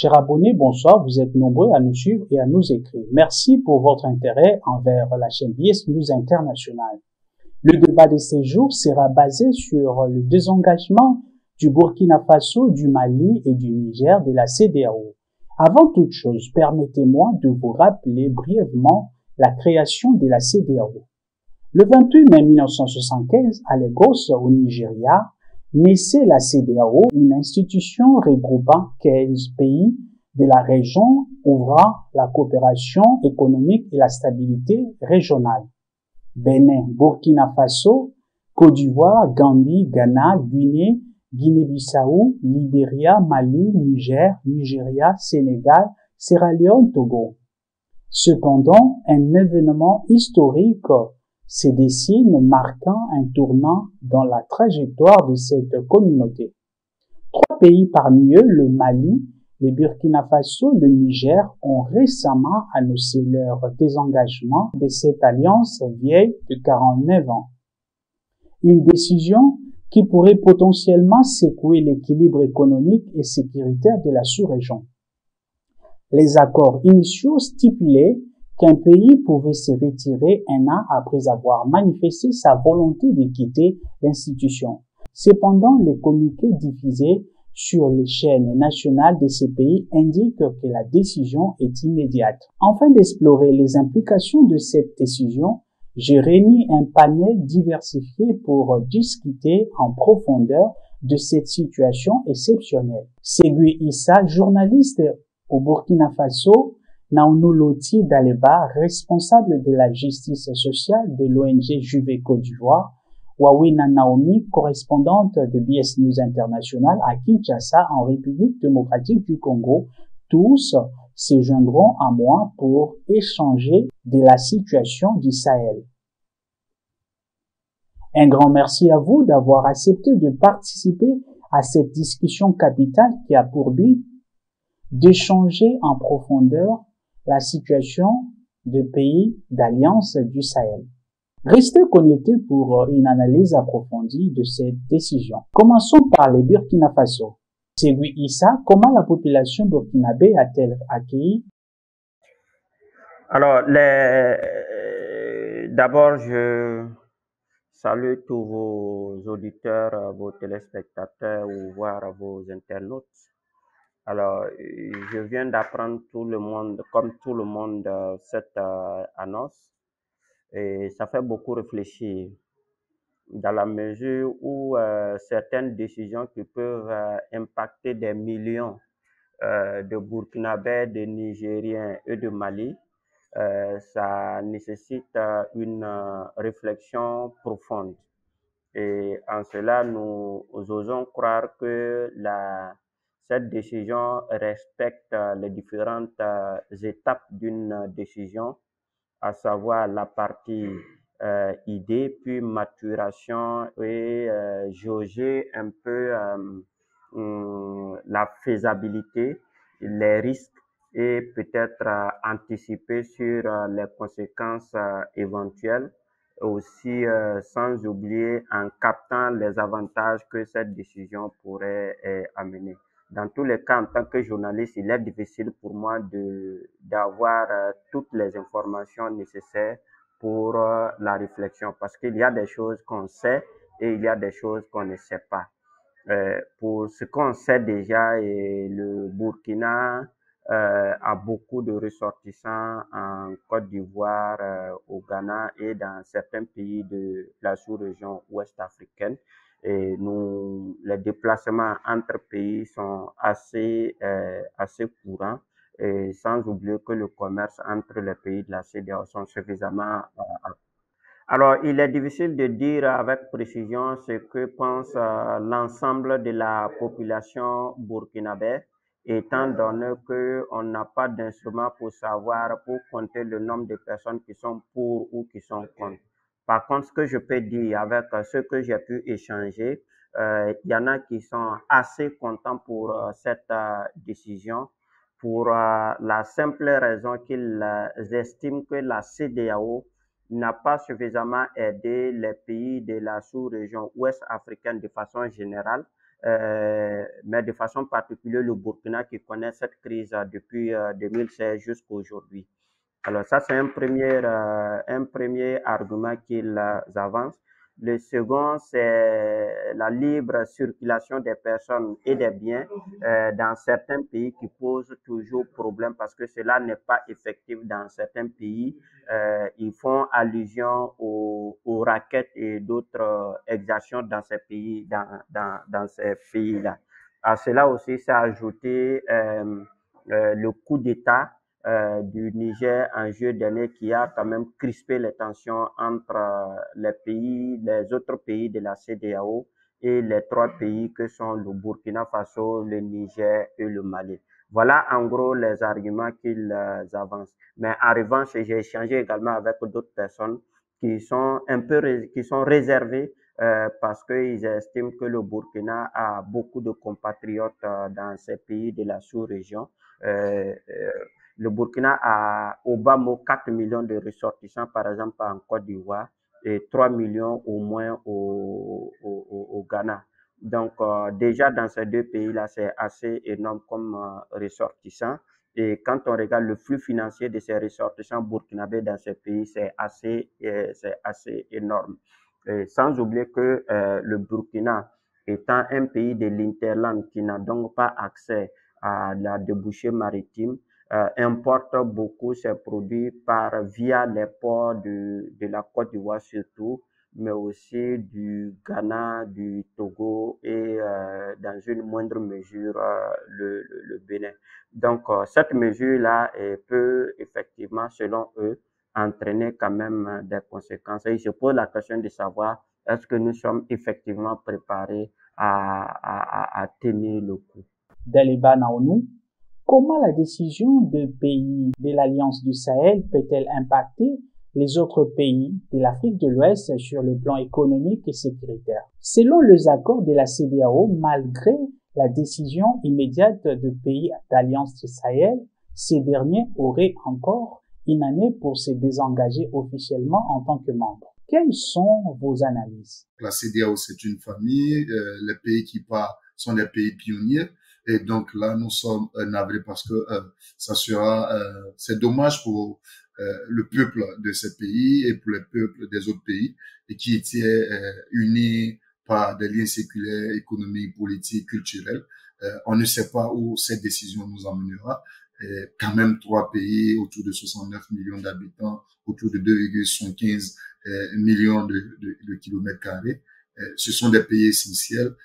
Chers abonnés, bonsoir. Vous êtes nombreux à nous suivre et à nous écrire. Merci pour votre intérêt envers la chaîne BS News International. Le débat de ces jours sera basé sur le désengagement du Burkina Faso, du Mali et du Niger de la CEDEAO. Avant toute chose, permettez-moi de vous rappeler brièvement la création de la CEDEAO. Le 28 mai 1975, à Lagos, au Nigeria, naissait la CEDEAO, une institution regroupant 15 pays de la région ouvrant la coopération économique et la stabilité régionale. Bénin, Burkina Faso, Côte d'Ivoire, Gambie, Ghana, Guinée, Guinée-Bissau, Libéria, Mali, Niger, Nigeria, Sénégal, Sierra Leone, Togo. Cependant, un événement historique se dessine marquant un tournant dans la trajectoire de cette communauté. 3 pays parmi eux, le Mali, le Burkina Faso, le Niger, ont récemment annoncé leur désengagement de cette alliance vieille de 49 ans. Une décision qui pourrait potentiellement secouer l'équilibre économique et sécuritaire de la sous-région. Les accords initiaux stipulaient qu'un pays pouvait se retirer un an après avoir manifesté sa volonté de quitter l'institution. Cependant, les communiqués diffusés sur les chaînes nationales de ces pays indiquent que la décision est immédiate. Afin d'explorer les implications de cette décision, j'ai réuni un panel diversifié pour discuter en profondeur de cette situation exceptionnelle. Ségui Issa, journaliste au Burkina Faso, Naounou Loti Daleba, responsable de la justice sociale de l'ONG Juve Côte d'Ivoire, Wawina Naomi, correspondante de BS News International à Kinshasa en République démocratique du Congo, tous se joindront à moi pour échanger de la situation du Sahel. Un grand merci à vous d'avoir accepté de participer à cette discussion capitale qui a pour but d'échanger en profondeur la situation des pays d'alliance du Sahel. Restez connectés pour une analyse approfondie de cette décision. Commençons par les Burkina Faso. Ségui Issa, comment la population burkinabé a-t-elle accueilli? Alors, d'abord, je salue tous vos auditeurs, vos téléspectateurs ou voire vos internautes. Alors, je viens d'apprendre comme tout le monde, cette annonce et ça fait beaucoup réfléchir dans la mesure où certaines décisions qui peuvent impacter des millions de Burkinabés, de Nigériens et de Mali, ça nécessite une réflexion profonde. Et en cela, nous osons croire que cette décision respecte les différentes étapes d'une décision, à savoir la partie idée, puis maturation et jauger un peu la faisabilité, les risques et peut-être anticiper sur les conséquences éventuelles, aussi sans oublier en captant les avantages que cette décision pourrait amener. Dans tous les cas, en tant que journaliste, il est difficile pour moi d'avoir toutes les informations nécessaires pour la réflexion, parce qu'il y a des choses qu'on sait et il y a des choses qu'on ne sait pas. Pour ce qu'on sait déjà, le Burkina a beaucoup de ressortissants en Côte d'Ivoire, au Ghana et dans certains pays de la sous-région ouest africaine. Et les déplacements entre pays sont assez courants, et sans oublier que le commerce entre les pays de la CEDEAO sont suffisamment alors, il est difficile de dire avec précision ce que pense l'ensemble de la population burkinabé, étant donné qu'on n'a pas d'instrument pour compter le nombre de personnes qui sont pour ou qui sont contre. Par contre, ce que je peux dire avec ceux que j'ai pu échanger, il y en a qui sont assez contents pour cette décision, pour la simple raison qu'ils estiment que la CEDEAO n'a pas suffisamment aidé les pays de la sous-région ouest africaine de façon générale mais de façon particulière le Burkina qui connaît cette crise depuis 2016 jusqu'à aujourd'hui. Alors ça, c'est un premier argument qu'ils avancent. Le second, c'est la libre circulation des personnes et des biens dans certains pays qui pose toujours problème parce que cela n'est pas effectif dans certains pays. Ils font allusion aux rackets et d'autres exactions dans ces pays, dans ces pays-là. À cela aussi, c'est ajouté le coup d'État du Niger en juillet dernier qui a quand même crispé les tensions entre les autres pays de la CEDEAO et les trois pays que sont le Burkina Faso, le Niger et le Mali. Voilà en gros les arguments qu'ils avancent. Mais en revanche, j'ai échangé également avec d'autres personnes qui sont qui sont réservées parce qu'ils estiment que le Burkina a beaucoup de compatriotes dans ces pays de la sous-région. Le Burkina a au bas mot 4 millions de ressortissants, par exemple, en Côte d'Ivoire, et 3 millions au moins au Ghana. Donc, déjà dans ces deux pays-là, c'est assez énorme comme ressortissants. Et quand on regarde le flux financier de ces ressortissants burkinabés dans ces pays, c'est assez énorme. Et sans oublier que le Burkina, étant un pays de l'Interland qui n'a donc pas accès à la débouchée maritime, importe beaucoup ses produits via les ports de la Côte d'Ivoire surtout, mais aussi du Ghana, du Togo et dans une moindre mesure le Bénin. Donc cette mesure-là peut effectivement, selon eux, entraîner quand même des conséquences. Et je pose la question de savoir est-ce que nous sommes effectivement préparés à tenir le coup. Daliba Naounou, comment la décision de pays de l'Alliance du Sahel peut-elle impacter les autres pays de l'Afrique de l'Ouest sur le plan économique et sécuritaire? Selon les accords de la CEDEAO, malgré la décision immédiate de pays d'Alliance du Sahel, ces derniers auraient encore une année pour se désengager officiellement en tant que membres. Quelles sont vos analyses? La CEDEAO, c'est une famille. Les pays qui partent sont des pays pionniers. Et donc là, nous sommes navrés parce que c'est dommage pour le peuple de ces pays et pour les peuples des autres pays et qui étaient unis par des liens séculaires, économiques, politiques, culturels. On ne sait pas où cette décision nous emmènera. Quand même 3 pays, autour de 69 millions d'habitants, autour de 2,75 millions de kilomètres carrés. Ce sont des pays essentiels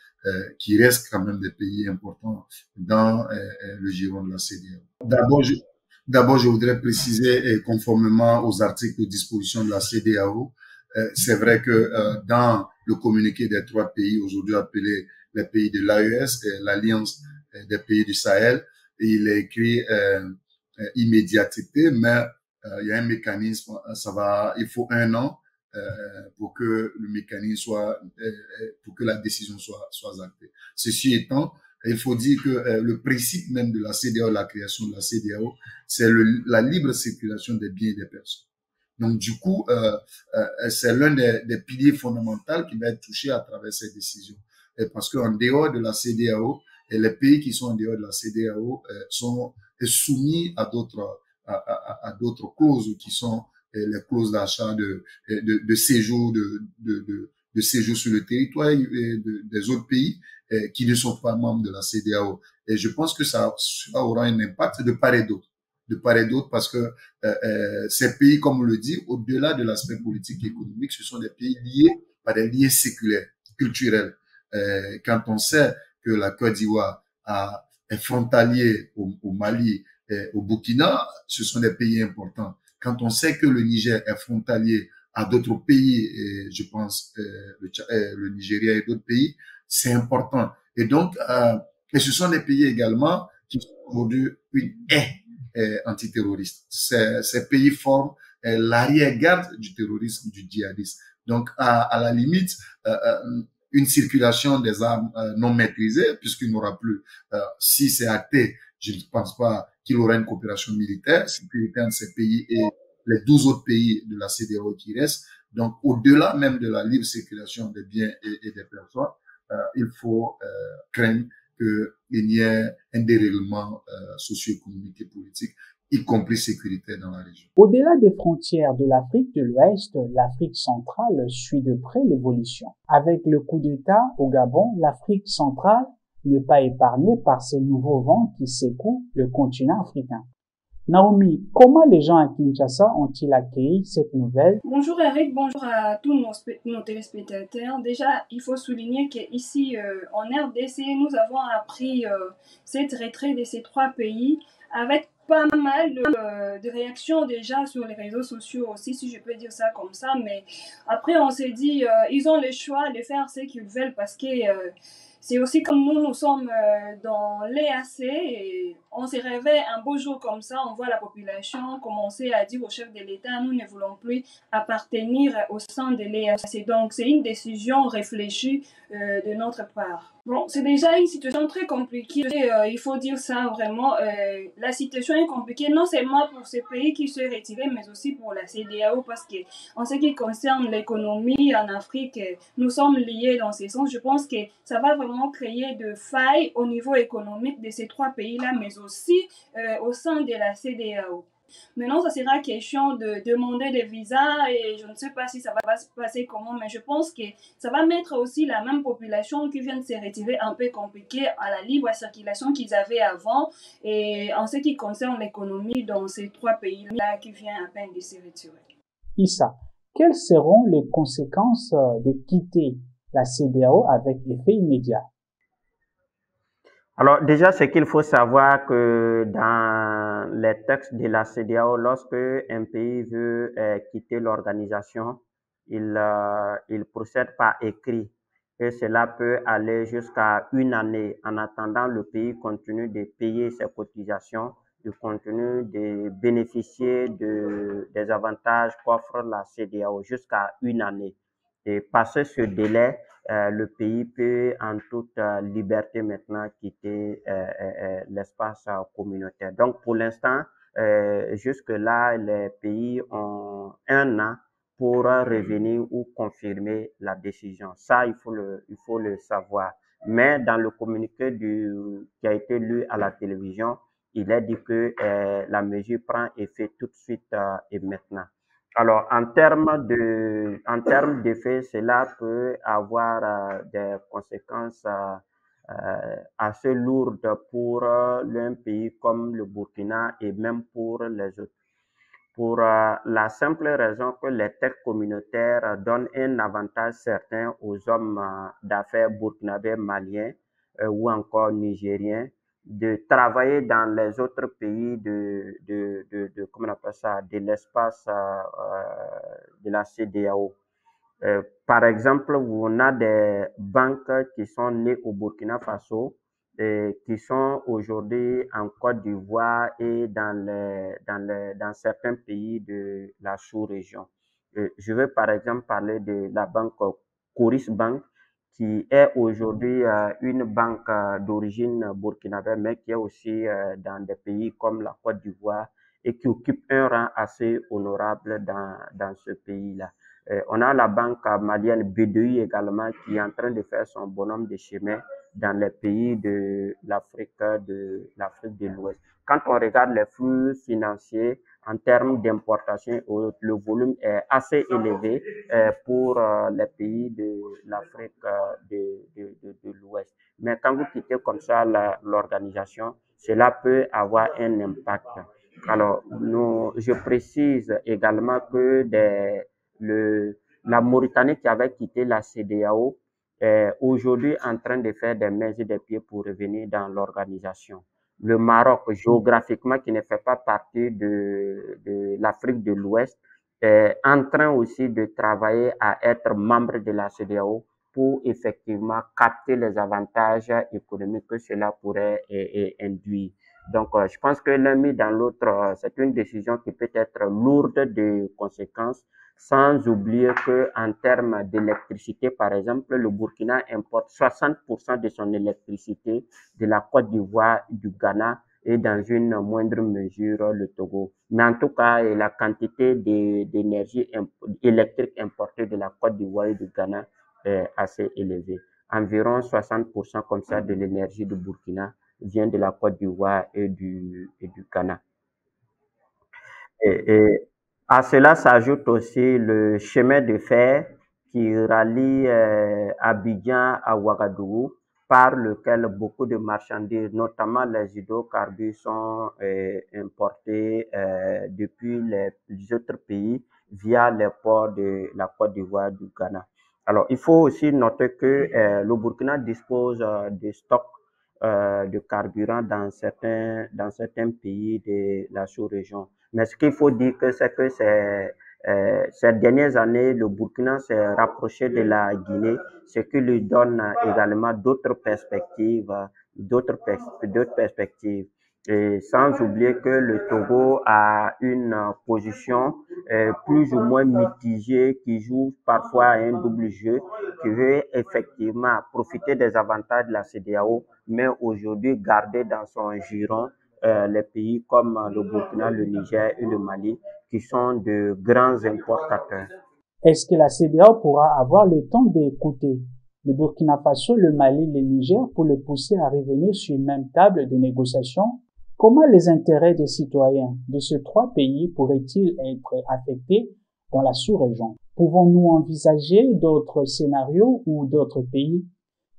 qui restent quand même des pays importants dans le giron de la CEDEAO. D'abord, je voudrais préciser, conformément aux articles de disposition de la CEDEAO, c'est vrai que dans le communiqué des 3 pays aujourd'hui appelés les pays de l'AES, l'Alliance des pays du Sahel, il est écrit immédiateté, mais il y a un mécanisme, il faut 1 an pour que le mécanisme pour que la décision soit actée. Ceci étant, il faut dire que le principe même de la CEDEAO, la création de la CEDEAO, c'est la libre circulation des biens et des personnes. Donc, du coup, c'est l'un des piliers fondamentaux qui va être touché à travers cette décision. Et parce qu'en dehors de la CEDEAO, et les pays qui sont en dehors de la CEDEAO sont soumis à d'autres clauses qui sont les clauses d'achat de séjour de séjour sur le territoire des autres pays qui ne sont pas membres de la CEDEAO. Et je pense que ça aura un impact de part et d'autre parce que ces pays, comme on le dit, au-delà de l'aspect politique et économique, ce sont des pays liés par des liens séculaires, culturels. Quand on sait que la Côte d'Ivoire est frontalier au Mali et au Burkina, ce sont des pays importants. Quand on sait que le Niger est frontalier à d'autres pays, et je pense le Nigeria et d'autres pays, c'est important. Et donc, et ce sont des pays également qui sont aujourd'hui une haie antiterroriste. Ces pays forment l'arrière-garde du terrorisme, du djihadisme. Donc, à la limite, une circulation des armes non maîtrisée, puisqu'il n'y aura plus, si c'est acté, je ne pense pas qu'il y aura une coopération militaire sécuritaire entre ces pays et les 12 autres pays de la CEDEAO qui restent. Donc, au-delà même de la libre circulation des biens et des personnes, il faut craindre qu'il y ait un dérèglement socio-économique et politique, y compris sécuritaire dans la région. Au-delà des frontières de l'Afrique de l'Ouest, l'Afrique centrale suit de près l'évolution. Avec le coup d'État au Gabon, l'Afrique centrale n'est pas épargnée par ces nouveaux vents qui secouent le continent africain. Naomi, comment les gens à Kinshasa ont-ils accueilli cette nouvelle? Bonjour Eric, bonjour à tous nos téléspectateurs. Déjà, il faut souligner qu'ici, en RDC, nous avons appris cette retraite de ces trois pays avec pas mal de réactions déjà sur les réseaux sociaux aussi, si je peux dire ça comme ça. Mais après, on s'est dit, ils ont le choix de faire ce qu'ils veulent parce que c'est aussi comme nous sommes dans l'EAC et on se réveille un beau jour comme ça, on voit la population commencer à dire au chef de l'État, nous ne voulons plus appartenir au sein de l'EAC. Donc, c'est une décision réfléchie de notre part. Bon, c'est déjà une situation très compliquée, il faut dire ça vraiment. La situation est compliquée non seulement pour ces pays qui se retirent, mais aussi pour la CEDEAO parce que en ce qui concerne l'économie en Afrique, nous sommes liés dans ce sens. Je pense que ça va vraiment créer de failles au niveau économique de ces trois pays-là, mais aussi au sein de la CEDEAO. Maintenant, ça sera question de demander des visas et je ne sais pas si ça va se passer comment, mais je pense que ça va mettre aussi la même population qui vient de se retirer un peu compliquée à la libre circulation qu'ils avaient avant et en ce qui concerne l'économie dans ces trois pays-là qui viennent à peine de se retirer. Issa, quelles seront les conséquences de quitter la CEDEAO avec effet immédiat? Alors déjà, c'est qu'il faut savoir que dans les textes de la CEDEAO, lorsque un pays veut quitter l'organisation, il procède par écrit et cela peut aller jusqu'à une année. En attendant, le pays continue de payer ses cotisations, il continue de bénéficier des avantages qu'offre la CEDEAO jusqu'à une année. Et passé ce délai, le pays peut en toute liberté maintenant quitter l'espace communautaire. Donc, pour l'instant, jusque-là, les pays ont un an pour revenir ou confirmer la décision. Ça, il faut le savoir. Mais dans le communiqué qui a été lu à la télévision, il est dit que la mesure prend effet tout de suite et maintenant. Alors, en termes d'effet, cela peut avoir des conséquences assez lourdes pour un pays comme le Burkina et même pour les autres. Pour la simple raison que les textes communautaires donnent un avantage certain aux hommes d'affaires burkinabés, maliens ou encore nigériens de travailler dans les autres pays comment on appelle ça, de l'espace de la CEDEAO. Par exemple, on a des banques qui sont nées au Burkina Faso et qui sont aujourd'hui en Côte d'Ivoire et dans certains pays de la sous-région. Je veux par exemple parler de la banque Coris Bank, qui est aujourd'hui une banque d'origine burkinabé, mais qui est aussi dans des pays comme la Côte d'Ivoire et qui occupe un rang assez honorable dans ce pays-là. On a la banque malienne BDI également qui est en train de faire son bonhomme de chemin dans les pays de l'Afrique de l'Ouest. Quand on regarde les flux financiers en termes d'importation, le volume est assez élevé pour les pays de l'Afrique de l'Ouest. Mais quand vous quittez comme ça l'organisation, cela peut avoir un impact. Alors, je précise également que la Mauritanie qui avait quitté la CEDEAO est aujourd'hui en train de faire des mains et des pieds pour revenir dans l'organisation. Le Maroc, géographiquement, qui ne fait pas partie de l'Afrique de l'Ouest, est en train aussi de travailler à être membre de la CEDEAO pour effectivement capter les avantages économiques que cela pourrait induire. Donc, je pense que l'un mis dans l'autre, c'est une décision qui peut être lourde de conséquences, sans oublier que en termes d'électricité, par exemple, le Burkina importe 60% de son électricité de la Côte d'Ivoire, du Ghana et dans une moindre mesure le Togo. Mais en tout cas, la quantité d'énergie électrique importée de la Côte d'Ivoire et du Ghana est assez élevée. environ 60% comme ça de l'énergie du Burkina vient de la Côte d'Ivoire et du Ghana. Et à cela s'ajoute aussi le chemin de fer qui rallie Abidjan à Ouagadougou, par lequel beaucoup de marchandises, notamment les hydrocarbures, sont importés depuis les autres pays via les ports de la Côte d'Ivoire du Ghana. Alors, il faut aussi noter que le Burkina dispose de stocks de carburant dans certains pays de la sous-région. Mais ce qu'il faut dire, c'est que ces dernières années, le Burkina s'est rapproché de la Guinée, ce qui lui donne également d'autres perspectives, d'autres perspectives. Et sans oublier que le Togo a une position plus ou moins mitigée, qui joue parfois un double jeu, qui veut effectivement profiter des avantages de la CEDEAO, mais aujourd'hui garder dans son giron les pays comme le Burkina, le Niger et le Mali, qui sont de grands importateurs. Est-ce que la CEDEAO pourra avoir le temps d'écouter le Burkina Faso, le Mali, le Niger pour le pousser à revenir sur une même table de négociation? Comment les intérêts des citoyens de ces trois pays pourraient-ils être affectés dans la sous-région? Pouvons-nous envisager d'autres scénarios ou d'autres pays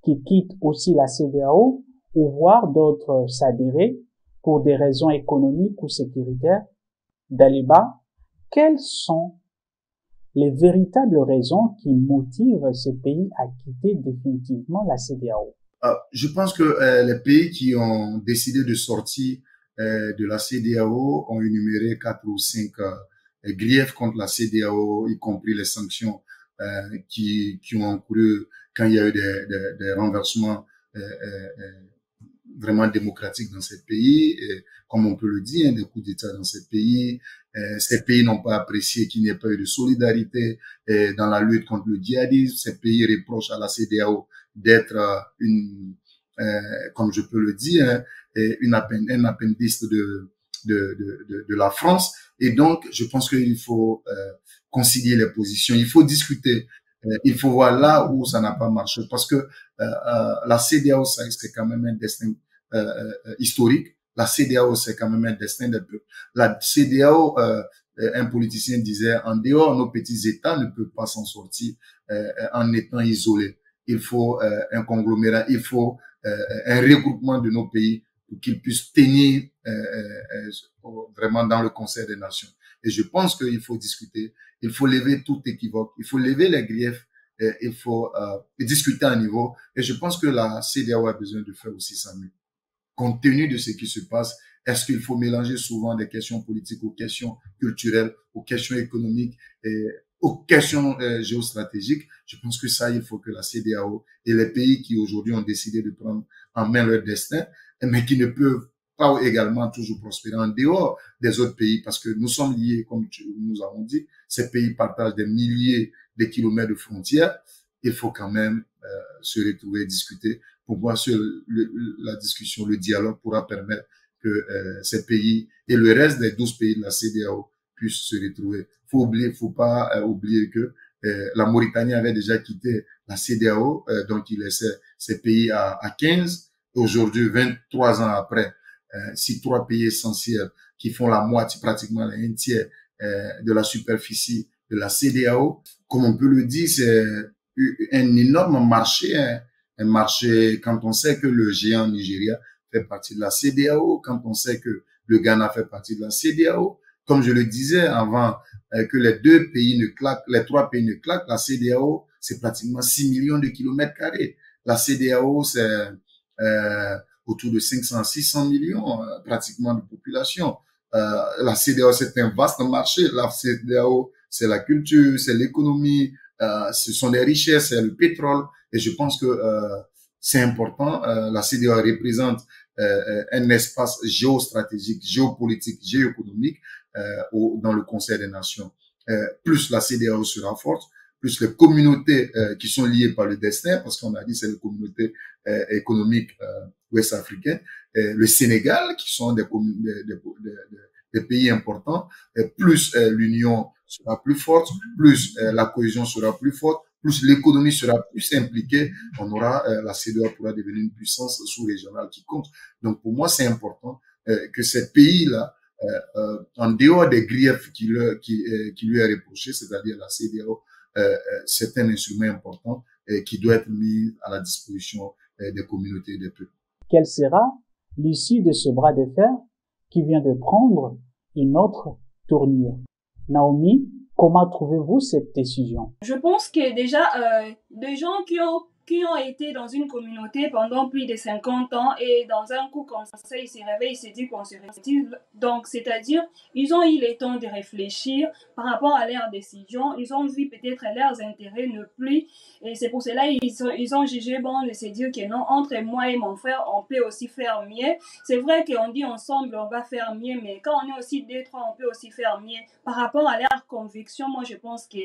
qui quittent aussi la CEDEAO ou voir d'autres s'adhérer pour des raisons économiques ou sécuritaires? Daliba, quelles sont les véritables raisons qui motivent ces pays à quitter définitivement la CEDEAO? Je pense que les pays qui ont décidé de sortir de la CEDEAO ont énuméré 4 ou 5 griefs contre la CEDEAO, y compris les sanctions qui ont encouru quand il y a eu des renversements vraiment démocratiques dans ces pays, et, comme on peut le dire, des coups d'État dans ces pays. Ces pays n'ont pas apprécié qu'il n'y ait pas eu de solidarité dans la lutte contre le djihadisme. Ces pays reprochent à la CEDEAO d'être comme je peux le dire, un appendice de la France. Et donc, je pense qu'il faut concilier les positions. Il faut discuter. Il faut voir là où ça n'a pas marché. Parce que la CEDEAO, c'est quand même un destin historique. La CEDEAO, c'est quand même un destin des peuples. La CEDEAO, un politicien disait, en dehors, nos petits États ne peuvent pas s'en sortir en étant isolés. Il faut un conglomérat, il faut un regroupement de nos pays pour qu'ils puissent tenir vraiment dans le concert des nations. Et je pense qu'il faut discuter, il faut lever tout équivoque, il faut lever les griefs, il faut discuter à un niveau. Et je pense que la CEDEAO a besoin de faire aussi ça mieux. Compte tenu de ce qui se passe, est-ce qu'il faut mélanger souvent des questions politiques aux questions culturelles, aux questions économiques et aux questions géostratégiques? Je pense que ça, il faut que la CEDEAO et les pays qui aujourd'hui ont décidé de prendre en main leur destin, mais qui ne peuvent pas également toujours prospérer en dehors des autres pays, parce que nous sommes liés, comme nous avons dit, ces pays partagent des milliers de kilomètres de frontières. Il faut quand même se retrouver et discuter. Pour moi, la discussion, le dialogue pourra permettre que ces pays et le reste des 12 pays de la CEDEAO puissent se retrouver. Faut pas oublier que la Mauritanie avait déjà quitté la CEDEAO, donc il laissait ces pays à 15. Aujourd'hui, 23 ans après, si 3 pays essentiels qui font la moitié, pratiquement un tiers de la superficie de la CEDEAO, comme on peut le dire, c'est un énorme marché, hein, un marché quand on sait que le géant Nigeria fait partie de la CEDEAO, quand on sait que le Ghana fait partie de la CEDEAO. Comme je le disais avant, que les 2 pays ne claquent, les 3 pays ne claquent, la CEDEAO, c'est pratiquement 6 millions de kilomètres carrés. La CEDEAO, c'est autour de 500 à 600 millions pratiquement de population. La CEDEAO, c'est un vaste marché. La CEDEAO, c'est la culture, c'est l'économie, ce sont les richesses, c'est le pétrole. Et je pense que c'est important. La CEDEAO représente un espace géostratégique, géopolitique, géoéconomique dans le Conseil des Nations. Plus la CEDEAO sera forte, plus les communautés qui sont liées par le destin, parce qu'on a dit c'est les communautés économiques ouest-africaines, le Sénégal, qui sont des pays importants, plus l'union sera plus forte, plus la cohésion sera plus forte, plus l'économie sera plus impliquée, on aura la CEDEAO pourra devenir une puissance sous-régionale qui compte. Donc pour moi, c'est important que ces pays-là, en dehors des griefs qui lui est reproché, c'est-à-dire la CEDEAO, c'est un instrument important qui doit être mis à la disposition des communautés et des peuples. Quelle sera l'issue de ce bras de fer qui vient de prendre une autre tournure? Naomi, comment trouvez-vous cette décision? Je pense que déjà, des gens qui ont été dans une communauté pendant plus de 50 ans et dans un coup comme ça, ils se réveillent, ils se disent qu'on se retire. Donc, c'est-à-dire, ils ont eu le temps de réfléchir par rapport à leurs décisions. Ils ont vu peut-être leurs intérêts ne plus. Et c'est pour cela ils ont jugé bon de se dire que non, entre moi et mon frère, on peut aussi faire mieux. C'est vrai qu'on dit ensemble, on va faire mieux, mais quand on est aussi deux, trois, on peut aussi faire mieux. Par rapport à leurs convictions, moi, je pense que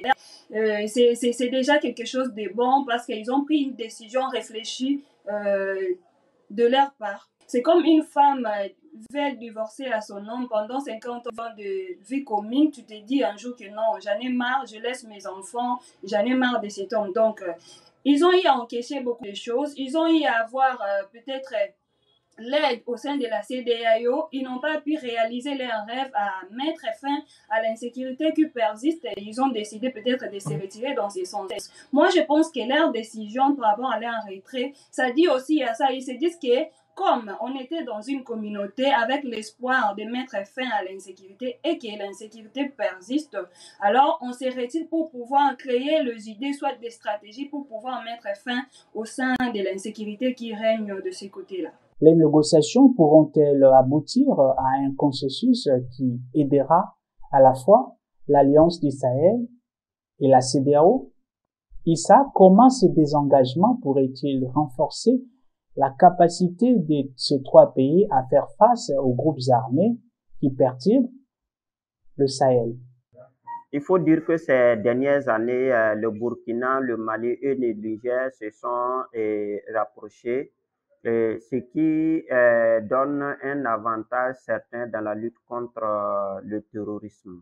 c'est déjà quelque chose de bon parce qu'ils ont pris une décision réfléchie de leur part. C'est comme une femme veut divorcer à son homme pendant 50 ans de vie commune. Tu te dis un jour que non, j'en ai marre, je laisse mes enfants, j'en ai marre de cet homme. Donc, ils ont eu à encaisser beaucoup de choses. Ils ont eu à avoir peut-être l'aide au sein de la CEDEAO, ils n'ont pas pu réaliser leur rêve à mettre fin à l'insécurité qui persiste et ils ont décidé peut-être de se retirer dans ce sens. Moi, je pense que leur décision par rapport à leur retrait, ça dit aussi à ça, ils se disent que comme on était dans une communauté avec l'espoir de mettre fin à l'insécurité et que l'insécurité persiste, alors on se retire pour pouvoir créer les idées, soit des stratégies pour pouvoir mettre fin au sein de l'insécurité qui règne de ces côtés-là. Les négociations pourront-elles aboutir à un consensus qui aidera à la fois l'Alliance du Sahel et la CEDEAO? Issa, comment ces désengagements pourraient-ils renforcer la capacité de ces trois pays à faire face aux groupes armés qui perturbent le Sahel? Il faut dire que ces dernières années, le Burkina, le Mali et le Niger se sont rapprochés, ce qui donne un avantage certain dans la lutte contre le terrorisme.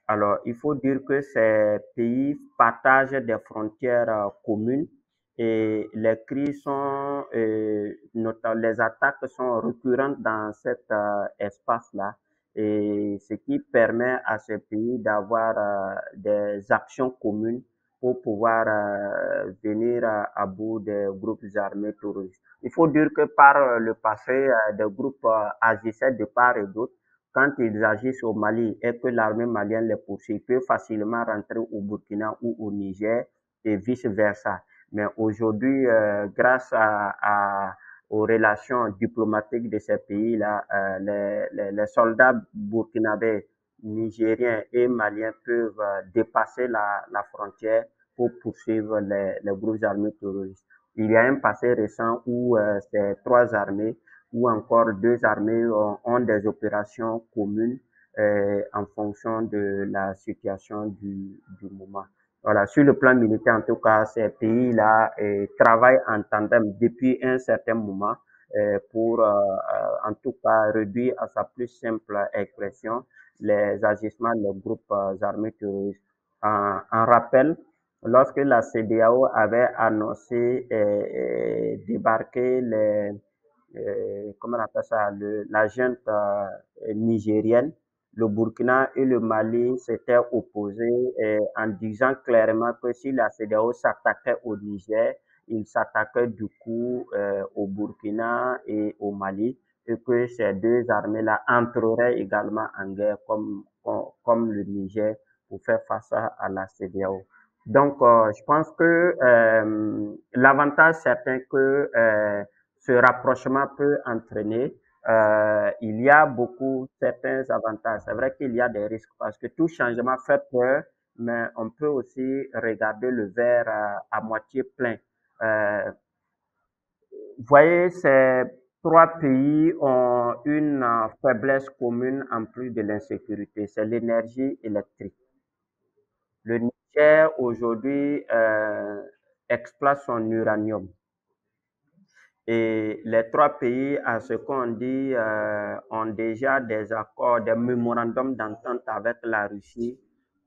Alors, il faut dire que ces pays partagent des frontières communes et les crises sont, notamment les attaques sont récurrentes dans cet espace-là, et ce qui permet à ces pays d'avoir des actions communes pour pouvoir venir à bout des groupes armés terroristes. Il faut dire que par le passé, des groupes agissaient de part et d'autre. Quand ils agissent au Mali et que l'armée malienne les poursuit, ils peuvent facilement rentrer au Burkina ou au Niger et vice-versa. Mais aujourd'hui, grâce aux relations diplomatiques de ces pays-là, les soldats burkinabés, nigériens et maliens peuvent dépasser la frontière pour poursuivre les groupes armés terroristes. Il y a un passé récent où ces trois armées ou encore deux armées ont des opérations communes en fonction de la situation du moment. Voilà, sur le plan militaire, en tout cas, ces pays-là travaillent en tandem depuis un certain moment pour, en tout cas, réduire à sa plus simple expression les agissements des groupes armés terroristes. En rappel, lorsque la CEDEAO avait annoncé débarquer comment on appelle ça, la junte nigérienne, le Burkina et le Mali s'étaient opposés en disant clairement que si la CEDEAO s'attaquait au Niger, il s'attaquait du coup au Burkina et au Mali, et que ces deux armées-là entreraient également en guerre comme le Niger pour faire face à la CEDEAO. Donc, je pense que l'avantage certain que ce rapprochement peut entraîner, il y a certains avantages. C'est vrai qu'il y a des risques parce que tout changement fait peur, mais on peut aussi regarder le verre à moitié plein. Vous voyez, ces trois pays ont une faiblesse commune en plus de l'insécurité, c'est l'énergie électrique. Le Niger aujourd'hui exploite son uranium. Et les trois pays, à ce qu'on dit, ont déjà des accords, des mémorandums d'entente avec la Russie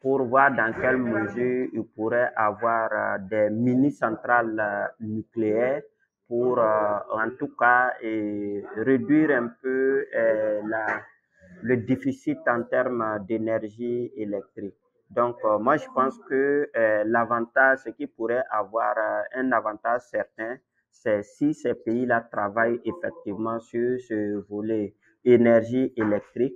pour voir dans quelle mesure il pourrait avoir des mini-centrales nucléaires pour, en tout cas, réduire un peu le déficit en termes d'énergie électrique. Donc, moi, je pense que l'avantage, ce qui pourrait avoir un avantage certain, c'est si ces pays-là travaillent effectivement sur ce volet énergie électrique,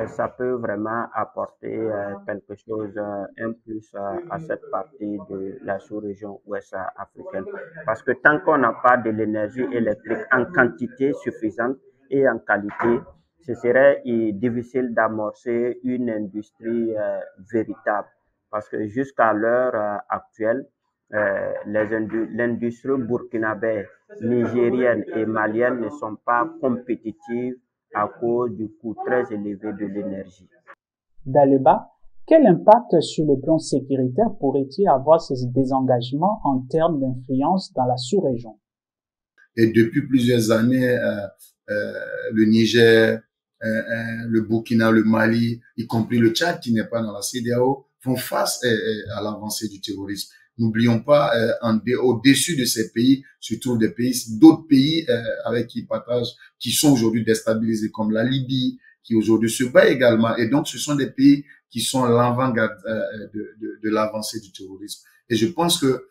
ça peut vraiment apporter quelque chose, un plus à cette partie de la sous-région ouest africaine. Parce que tant qu'on n'a pas de l'énergie électrique en quantité suffisante et en qualité, ce serait difficile d'amorcer une industrie véritable. Parce que jusqu'à l'heure actuelle, l'industrie burkinabé, nigérienne et malienne ne sont pas compétitives à cause du coût très élevé de l'énergie. Daleba, quel impact sur le plan sécuritaire pourrait-il avoir ces désengagements en termes d'influence dans la sous-région? Et depuis plusieurs années, le Niger, le Burkina, le Mali, y compris le Tchad qui n'est pas dans la CEDEAO, font face à l'avancée du terrorisme. N'oublions pas, au-dessus de ces pays se trouvent d'autres pays avec qui ils partagent, qui sont aujourd'hui déstabilisés, comme la Libye, qui aujourd'hui se bat également. Et donc, ce sont des pays qui sont à l'avant-garde de l'avancée du terrorisme. Et je pense que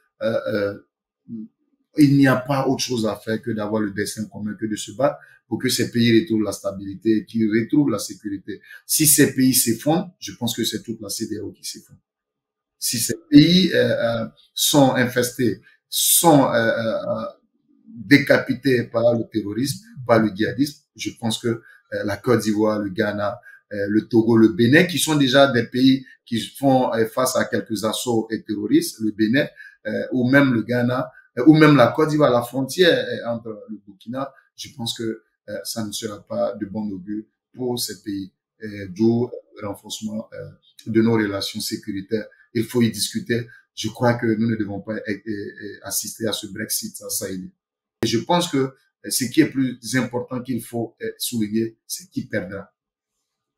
il n'y a pas autre chose à faire que d'avoir le destin commun, que de se battre pour que ces pays retrouvent la stabilité et qu'ils retrouvent la sécurité. Si ces pays s'effondrent, je pense que c'est toute la CEDEAO qui s'effondre. Si ces pays sont infestés, sont décapités par le terrorisme, par le djihadisme, je pense que la Côte d'Ivoire, le Ghana, le Togo, le Bénin, qui sont déjà des pays qui font face à quelques assauts terroristes, le Bénin ou même le Ghana, ou même la Côte d'Ivoire, la frontière entre le Burkina, je pense que ça ne sera pas de bon augure pour ces pays. D'où le renforcement de nos relations sécuritaires. Il faut y discuter. Je crois que nous ne devons pas assister à ce Brexit sahélien. Et je pense que ce qui est plus important qu'il faut souligner, c'est qui perdra.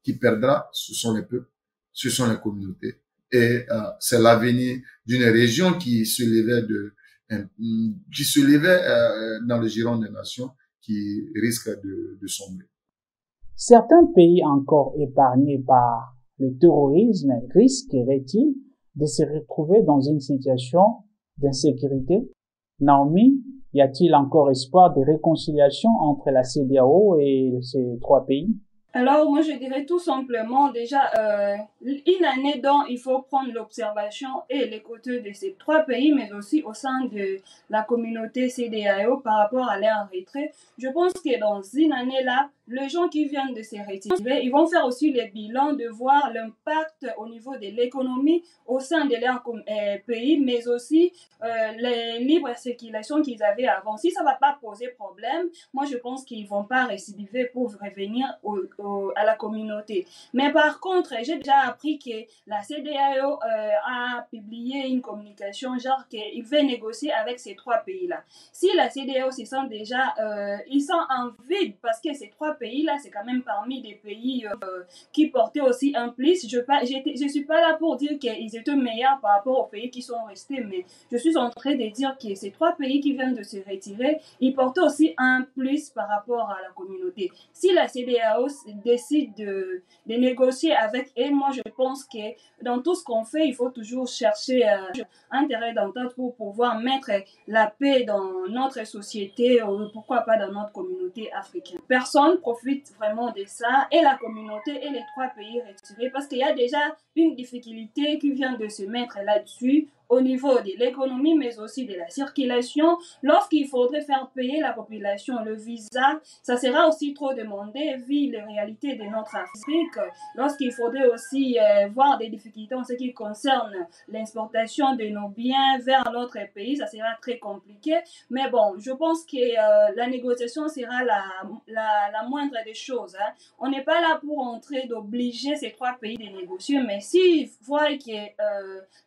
Qui perdra, ce sont les peuples, ce sont les communautés. Et c'est l'avenir d'une région qui se levait dans le giron des nations, qui risque de sombrer. Certains pays encore épargnés par le terrorisme risqueraient-ils de se retrouver dans une situation d'insécurité? Naomi, y a-t-il encore espoir de réconciliation entre la CEDEAO et ces trois pays? Alors, moi, je dirais tout simplement, déjà, une année dont il faut prendre l'observation et les côtés de ces trois pays, mais aussi au sein de la communauté CEDEAO par rapport à leur retrait. Je pense que dans une année-là, les gens qui viennent de se retirer, ils vont faire aussi les bilans de voir l'impact au niveau de l'économie au sein de leur pays, mais aussi les libres circulations qu'ils avaient avant. Si ça ne va pas poser problème, moi, je pense qu'ils ne vont pas récidiver pour revenir à la communauté. Mais par contre, j'ai déjà appris que la CEDEAO a publié une communication genre qu'il veut négocier avec ces trois pays-là. Si la CEDEAO se sent déjà, ils sont en vide parce que ces trois pays-là, c'est quand même parmi des pays qui portaient aussi un plus. Je suis pas là pour dire qu'ils étaient meilleurs par rapport aux pays qui sont restés, mais je suis en train de dire que ces trois pays qui viennent de se retirer, ils portaient aussi un plus par rapport à la communauté. Si la CEDEAO décide de négocier avec elle, moi je pense que dans tout ce qu'on fait, il faut toujours chercher un terrain d'entente pour pouvoir mettre la paix dans notre société ou pourquoi pas dans notre communauté africaine. Personne profite vraiment de ça et la communauté et les trois pays retirés parce qu'il y a déjà une difficulté qui vient de se mettre là-dessus au niveau de l'économie, mais aussi de la circulation. Lorsqu'il faudrait faire payer la population le visa, ça sera aussi trop demandé vu les réalités de notre Afrique. Lorsqu'il faudrait aussi voir des difficultés en ce qui concerne l'exportation de nos biens vers l'autre pays, ça sera très compliqué. Mais bon, je pense que la négociation sera la moindre des choses. Hein. On n'est pas là pour entrer d'obliger ces trois pays de négocier, mais s'ils voient que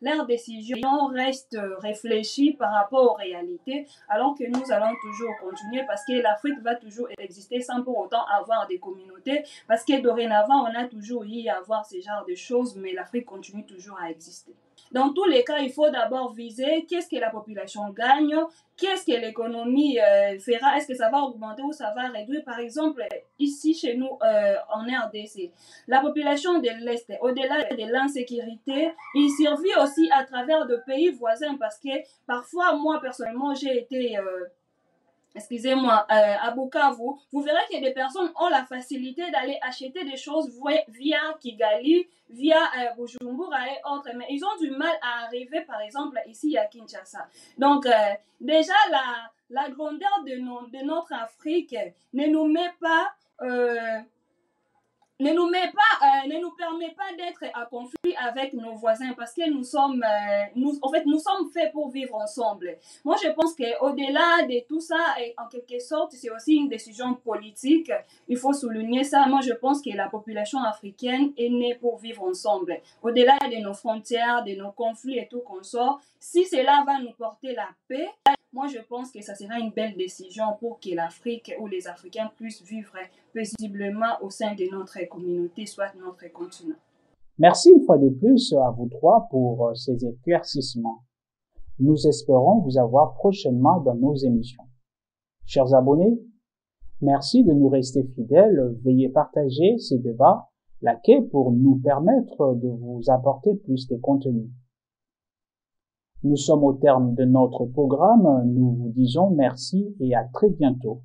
leur décision population reste réfléchie par rapport aux réalités, alors que nous allons toujours continuer parce que l'Afrique va toujours exister sans pour autant avoir des communautés, parce que dorénavant, on a toujours eu à avoir ce genre de choses, mais l'Afrique continue toujours à exister. Dans tous les cas, il faut d'abord viser qu'est-ce que la population gagne, qu'est-ce que l'économie fera, est-ce que ça va augmenter ou ça va réduire. Par exemple, ici chez nous en RDC, la population de l'Est, au-delà de l'insécurité, il survit aussi à travers de pays voisins parce que parfois, moi personnellement, j'ai été... à Bukavu, vous verrez que des personnes ont la facilité d'aller acheter des choses via Kigali, via Bujumbura et autres, mais ils ont du mal à arriver, par exemple, ici à Kinshasa. Donc, déjà, la grandeur de notre Afrique ne nous met pas... ne nous permet pas d'être à conflit avec nos voisins parce que nous sommes faits pour vivre ensemble. Moi, je pense qu'au-delà de tout ça, en quelque sorte, c'est aussi une décision politique. Il faut souligner ça. Moi, je pense que la population africaine est née pour vivre ensemble. Au-delà de nos frontières, de nos conflits et tout qu'on sort, si cela va nous porter la paix, moi, je pense que ça sera une belle décision pour que l'Afrique ou les Africains puissent vivre paisiblement au sein de notre communauté, soit notre continent. Merci une fois de plus à vous trois pour ces éclaircissements. Nous espérons vous avoir prochainement dans nos émissions. Chers abonnés, merci de nous rester fidèles. Veuillez partager ces débats, liker pour nous permettre de vous apporter plus de contenu. Nous sommes au terme de notre programme. Nous vous disons merci et à très bientôt.